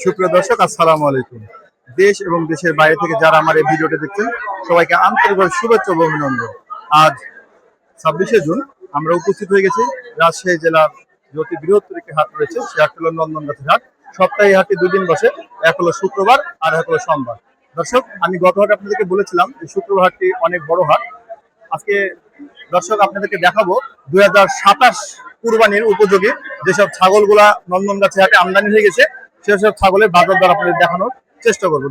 সুপ্রিয় দর্শক, আসসালামু আলাইকুম। দেশ এবং দেশের বাইরে থেকে যারা আমার এই ভিডিওটি দেখছেন, সবাইকে আন্তরিকভাবে শুভেচ্ছা ও অভিনন্দন। আজ 26শে জুন আমরা উপস্থিত হয়ে গেছি রাজশাহী জেলার যে অতি বৃহত্তর একটি হাট রয়েছে, সে হাট হলো নন্দনগাছির হাট। সপ্তাহে এই হাটটি দুদিন বসে, এক হলো শুক্রবার আর এক হলো সোমবার। দর্শক, আমি গত হাটে আপনাদেরকে বলেছিলাম যে শুক্রবার হাটটি অনেক বড় হাট। আজকে দর্শক আপনাদেরকে দেখাবো 2027 কুরবানির উপযোগী যেসব ছাগলগুলা নন্দনগাছি হাটে আমদানি হয়ে গেছে, সেসব ছাগলের বাজার দর আপনাদের দেখানোর চেষ্টা করবো।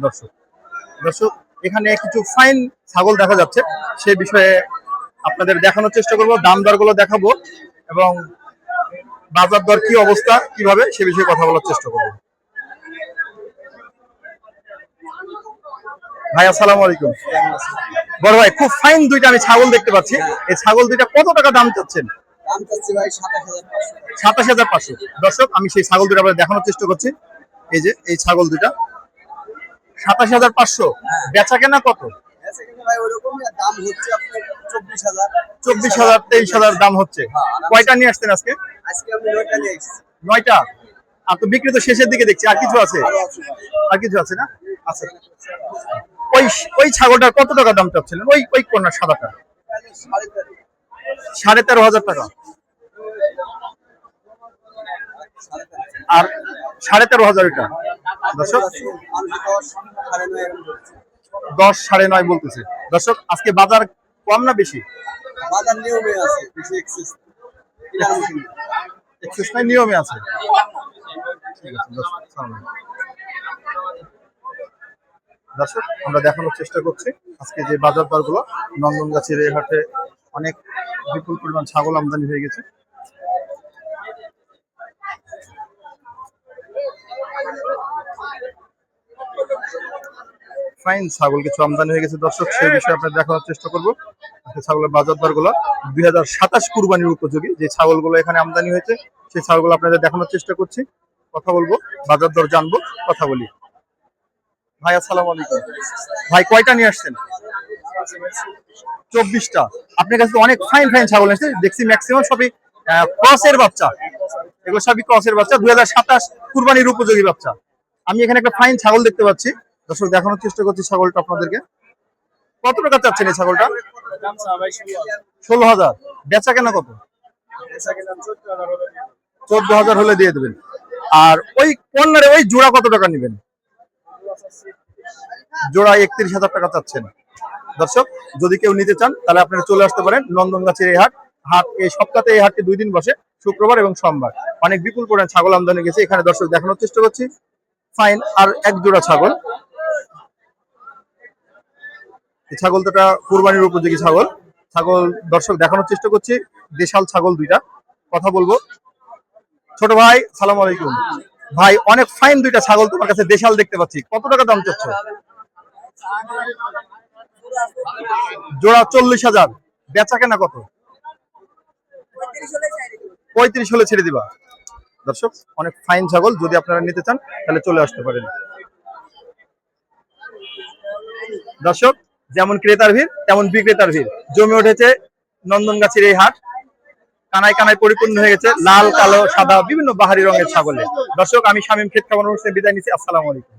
দর্শক এখানে কিছু ফাইন ছাগল দেখা যাচ্ছে, সে বিষয়ে আপনাদের দেখানোর চেষ্টা করব, দাম দরগুলো দেখাবো এবং বাজার দর কি অবস্থা কিভাবে সে বিষয়ে কথা বলার চেষ্টা করবো। ভাই আসসালামু আলাইকুম। বড় ভাই, খুব ফাইন দুইটা আমি ছাগল দেখতে পাচ্ছি, এই ছাগল দুইটা কত টাকা দাম চাচ্ছেন? 27,500। দর্শক, আমি সেই ছাগল দুটো আপনাদের দেখানোর চেষ্টা করছি। এই যে এই ছাগল দুটা 27,500। বেচা কেনা কত? 24,000 23,000 দাম হচ্ছে। কয়টা নিয়ে আসছেন আজকে? 9টা। আর তো বিক্রি তো শেষের দিকে দেখছি, আর কিছু আছে? আর কিছু আছে না? আচ্ছা, ওই ছাগলটার কত টাকা দাম চাচ্ছিলেন? ওই কোনটা সাদাটা? 13,500 টাকা। আর 13,500 এটা। দর্শক 10 9.5 বলতেছে। দর্শক, আজকে বাজার কম না বেশি? বাজার নিয়মে আছে, বেশি এক্সেস নাই, নিয়মে আছে। দর্শক, আমরা দেখানোর চেষ্টা করছি আজকে যে বাজার দরগুলো। নন্দনগাছির এই হাটে অনেক বিপুল পরিমাণ ছাগল আমদানি হয়ে গেছে। ফাইন ছাগল কিছু আমদানি হয়ে গেছে দর্শক, সেই বিষয়ে আপনাদের দেখানোর চেষ্টা করবো। ছাগলের বাজার দরগুলো 2027 কুরবানির উপযোগী যে ছাগলগুলো এখানে আমদানি হয়েছে, সেই ছাগলগুলো আপনাদের দেখানোর চেষ্টা করছি। কথা বলবো, বাজার দর জানবো, কথা বলি। ভাই আসসালামু আলাইকুম। ভাই, কয়টা নিয়ে আসছেন? 24টা। আপনার কাছে তো অনেক ফাইন ফাইন ছাগল আসছে দেখছি, ম্যাক্সিমাম সবই ক্রসের বাচ্চা। এগুলো সবই ক্রসের বাচ্চা, 2027 কুরবানির উপযোগী বাচ্চা। আমি এখানে একটা ফাইন ছাগল দেখতে পাচ্ছি। দর্শক, দেখানোর চেষ্টা করছি ছাগলটা আপনাদেরকে। কত টাকা চাচ্ছেন এই ছাগলটা? 16,000। বেচা কেনা কত? 14,000 হলে দিয়ে দেবেন। আর ওই কর্নারে ওই জোড়া কত টাকা নেবেন? জোড়া 31,000 টাকা চাচ্ছেন। দর্শক, যদি কেউ নিতে চান তাহলে আপনারা চলে আসতে পারেন নন্দনগাছির এই হাট। এই সপ্তাহে এই হাটটি 2 দিন বসে, শুক্রবার এবং সোমবার। অনেক বিপুল পরিমাণ ছাগল আমদানি গেছে এখানে। দর্শক, দেখানোর চেষ্টা করছি ফাইন আর এক জোড়া ছাগল। এই ছাগল দুটা কুরবানির উপযোগী ছাগল। দর্শক, দেখানোর চেষ্টা করছি দেশাল ছাগল দুইটা। কথা বলবো। ছোট ভাই, সালাম আলাইকুম। ভাই, অনেক ফাইন দুইটা ছাগল তোমার কাছে দেশাল দেখতে পাচ্ছি, কত টাকা দাম চাচ্ছ? জোড়া 40,000। বেচা কেনা কত? 35 হলে ছেড়ে দিবা। দর্শক, অনেক ফাইন ছাগল, যদি আপনারা নিতে চান তাহলে চলে আসতে পারেন। দর্শক, যেমন ক্রেতার ভিড় তেমন বিক্রেতার ভিড় জমে উঠেছে নন্দনগাছির এই হাট। কানায় কানায় পরিপূর্ণ হয়ে গেছে লাল, কালো, সাদা বিভিন্ন বাহারি রঙের ছাগলে। দর্শক, আমি শামীম খেত খাবার অনুষ্ঠানে বিদায় নিচ্ছি। আসসালামু আলাইকুম।